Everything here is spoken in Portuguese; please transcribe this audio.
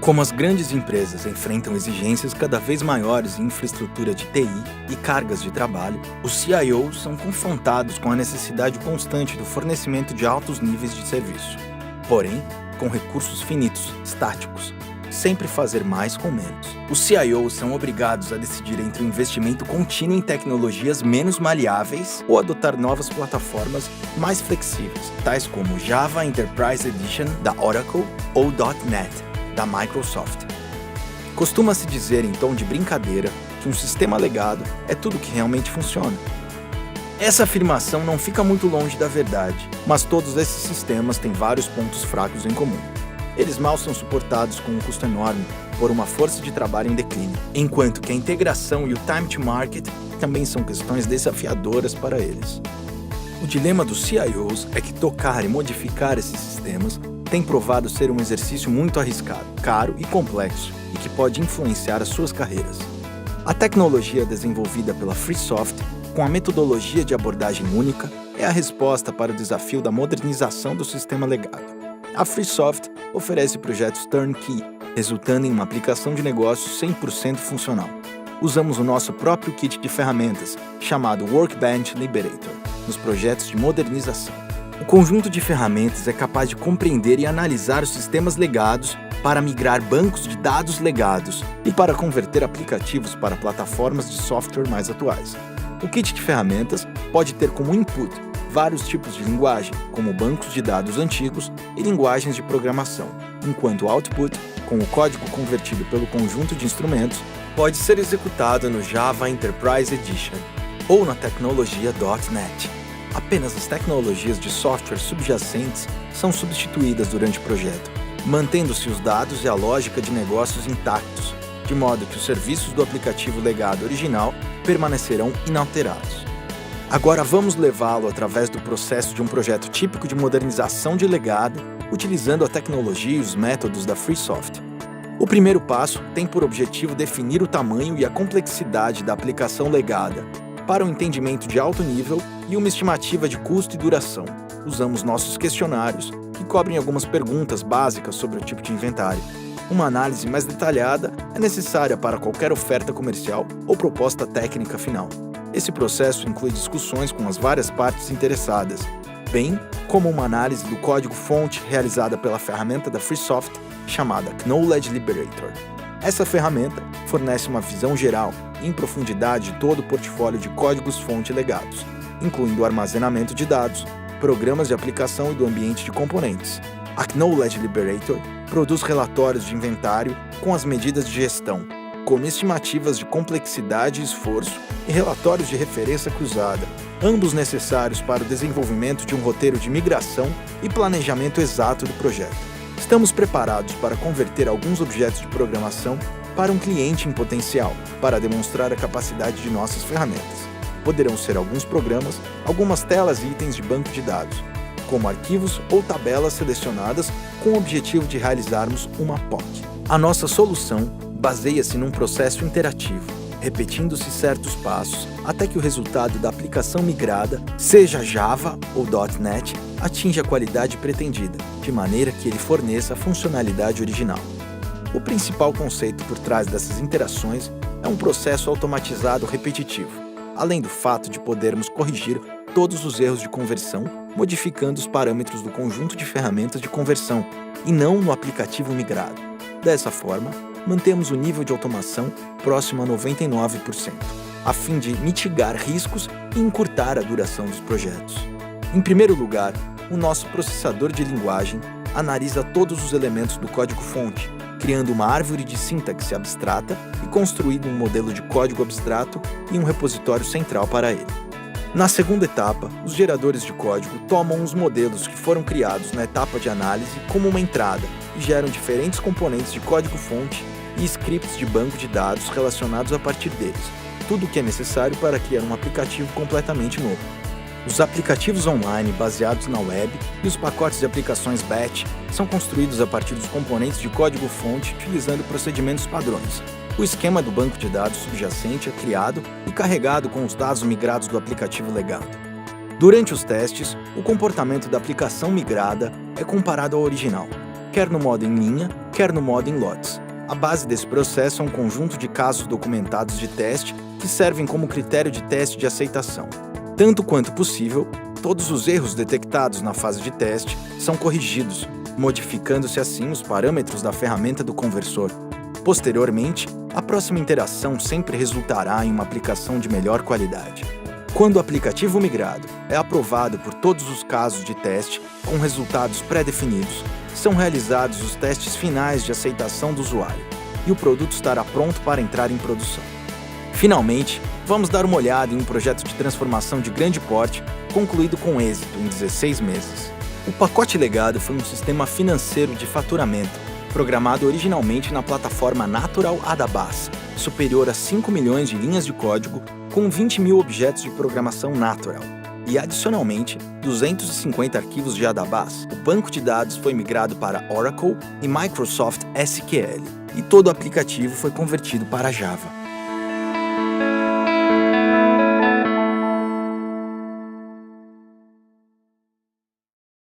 Como as grandes empresas enfrentam exigências cada vez maiores em infraestrutura de TI e cargas de trabalho, os CIOs são confrontados com a necessidade constante do fornecimento de altos níveis de serviço. Porém, com recursos finitos, estáticos, sempre fazer mais com menos. Os CIOs são obrigados a decidir entre o investimento contínuo em tecnologias menos maleáveis ou adotar novas plataformas mais flexíveis, tais como Java Enterprise Edition da Oracle ou .NET da Microsoft. Costuma-se dizer em tom de brincadeira que um sistema legado é tudo que realmente funciona. Essa afirmação não fica muito longe da verdade, mas todos esses sistemas têm vários pontos fracos em comum. Eles mal são suportados com um custo enorme por uma força de trabalho em declínio, enquanto que a integração e o time to market também são questões desafiadoras para eles. O dilema dos CIOs é que tocar e modificar esses sistemas tem provado ser um exercício muito arriscado, caro e complexo, e que pode influenciar as suas carreiras. A tecnologia desenvolvida pela FreeSoft, com a metodologia de abordagem única, é a resposta para o desafio da modernização do sistema legado. A FreeSoft oferece projetos turnkey, resultando em uma aplicação de negócio 100% funcional. Usamos o nosso próprio kit de ferramentas, chamado Workbench Liberator, nos projetos de modernização. O conjunto de ferramentas é capaz de compreender e analisar os sistemas legados para migrar bancos de dados legados e para converter aplicativos para plataformas de software mais atuais. O kit de ferramentas pode ter como input vários tipos de linguagem, como bancos de dados antigos e linguagens de programação, enquanto o output, com o código convertido pelo conjunto de instrumentos, pode ser executado no Java Enterprise Edition ou na tecnologia .NET. Apenas as tecnologias de software subjacentes são substituídas durante o projeto, mantendo-se os dados e a lógica de negócios intactos, de modo que os serviços do aplicativo legado original permanecerão inalterados. Agora vamos levá-lo através do processo de um projeto típico de modernização de legado, utilizando a tecnologia e os métodos da FreeSoft. O primeiro passo tem por objetivo definir o tamanho e a complexidade da aplicação legada, para um entendimento de alto nível e uma estimativa de custo e duração. Usamos nossos questionários, que cobrem algumas perguntas básicas sobre o tipo de inventário. Uma análise mais detalhada é necessária para qualquer oferta comercial ou proposta técnica final. Esse processo inclui discussões com as várias partes interessadas, bem como uma análise do código-fonte realizada pela ferramenta da FreeSoft chamada Knowledge Liberator. Essa ferramenta fornece uma visão geral e em profundidade de todo o portfólio de códigos-fonte legados, incluindo o armazenamento de dados, programas de aplicação e do ambiente de componentes. A Knowledge Liberator produz relatórios de inventário com as medidas de gestão, como estimativas de complexidade e esforço e relatórios de referência cruzada, ambos necessários para o desenvolvimento de um roteiro de migração e planejamento exato do projeto. Estamos preparados para converter alguns objetos de programação para um cliente em potencial, para demonstrar a capacidade de nossas ferramentas. Poderão ser alguns programas, algumas telas e itens de banco de dados, como arquivos ou tabelas selecionadas com o objetivo de realizarmos uma POC. A nossa solução baseia-se num processo interativo, repetindo-se certos passos até que o resultado da aplicação migrada, seja Java ou .NET, atinja a qualidade pretendida, de maneira que ele forneça a funcionalidade original. O principal conceito por trás dessas interações é um processo automatizado repetitivo, além do fato de podermos corrigir todos os erros de conversão, modificando os parâmetros do conjunto de ferramentas de conversão, e não no aplicativo migrado. Dessa forma, mantemos o nível de automação próximo a 99%, a fim de mitigar riscos e encurtar a duração dos projetos. Em primeiro lugar, o nosso processador de linguagem analisa todos os elementos do código-fonte, criando uma árvore de sintaxe abstrata e construindo um modelo de código abstrato e um repositório central para ele. Na segunda etapa, os geradores de código tomam os modelos que foram criados na etapa de análise como uma entrada e geram diferentes componentes de código-fonte e scripts de banco de dados relacionados a partir deles, tudo o que é necessário para criar um aplicativo completamente novo. Os aplicativos online baseados na web e os pacotes de aplicações batch são construídos a partir dos componentes de código-fonte utilizando procedimentos padrões. O esquema do banco de dados subjacente é criado e carregado com os dados migrados do aplicativo legado. Durante os testes, o comportamento da aplicação migrada é comparado ao original, quer no modo em linha, quer no modo em lotes. A base desse processo é um conjunto de casos documentados de teste que servem como critério de teste de aceitação. Tanto quanto possível, todos os erros detectados na fase de teste são corrigidos, modificando-se assim os parâmetros da ferramenta do conversor. Posteriormente, a próxima interação sempre resultará em uma aplicação de melhor qualidade. Quando o aplicativo migrado é aprovado por todos os casos de teste com resultados pré-definidos, são realizados os testes finais de aceitação do usuário e o produto estará pronto para entrar em produção. Finalmente, vamos dar uma olhada em um projeto de transformação de grande porte concluído com êxito em 16 meses. O pacote legado foi um sistema financeiro de faturamento programado originalmente na plataforma Natural Adabas, superior a 5 milhões de linhas de código com 20 mil objetos de programação Natural. E, adicionalmente, 250 arquivos de Adabas. O banco de dados foi migrado para Oracle e Microsoft SQL, e todo o aplicativo foi convertido para Java.